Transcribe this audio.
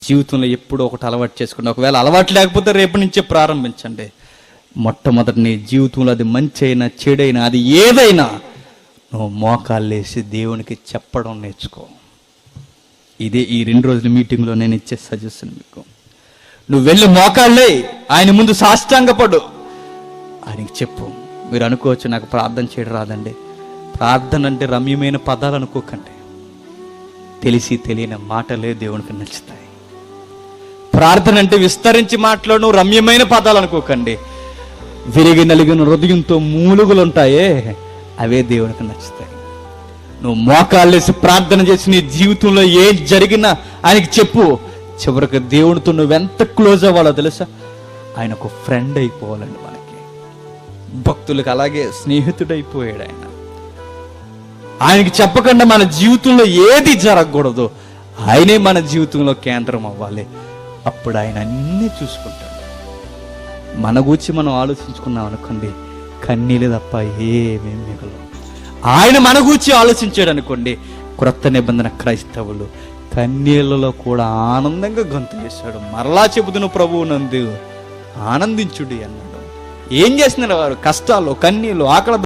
జీవితంలో ఎప్పుడో ఒకటి అలవాటు చేసుకోండి. ఒకవేళ అలవాటు లేకపోతే రేపటి నుంచే ప్రారంభించండి. మొట్టమొదటి నీ జీవితంలో అది మంచి అయినా చెడైనా అది ఏదైనా నువ్వు మోకాళ్ళేసి దేవునికి చెప్పడం నేర్చుకో. ఇదే ఈ 2 రోజుల మీటింగ్లో నేను ఇచ్చే సజెషన్ మీకు. నువ్వు వెళ్ళి మోకాళ్ళే ఆయన ముందు సాష్టాంగపడు, ఆయనకి చెప్పు. మీరు అనుకోవచ్చు నాకు ప్రార్థన చేయడం రాదండి. ప్రార్థన అంటే రమ్యమైన పదాలు అనుకోకండి. తెలిసి తెలియని మాటలే దేవునికి నచ్చుతాయి. ప్రార్థన అంటే విస్తరించి మాట్లాడు రమ్యమైన పదాలు అనుకోకండి. విరిగి నలిగిన హృదయంతో మూలుగులు ఉంటాయే అవే దేవునికి నచ్చుతాయి. నువ్వు మోకాళ్ళేసి ప్రార్థన చేసి నీ జీవితంలో ఏం జరిగినా ఆయనకి చెప్పు. చివరికి దేవుడితో నువ్వెంత క్లోజ్ అవ్వాలో తెలుసా? ఆయన ఒక ఫ్రెండ్ అయిపోవాలండి. మనకి భక్తులకు అలాగే స్నేహితుడైపోయాడు ఆయన. ఆయనకి చెప్పకుండా మన జీవితంలో ఏది జరగకూడదు. ఆయనే మన జీవితంలో కేంద్రం అవ్వాలి. అప్పుడు ఆయన అన్నీ చూసుకుంటాడు. మన గురించి మనం ఆలోచించుకున్నాం అనుకోండి, కన్నీళ్ళు తప్ప ఏమేం మిగలవు. ఆయన మన గురించి ఆలోచించాడు అనుకోండి, క్రొత్త నిబంధన క్రైస్తవులు కన్నీళ్లలో కూడా ఆనందంగా గొంతు వేశాడు. మరలా చెబుతున్న ప్రభువు నందు ఆనందించుడి అన్నాడు. ఏం చేస్తున్నారు వారు? కష్టాలు, కన్నీళ్ళు, ఆకలి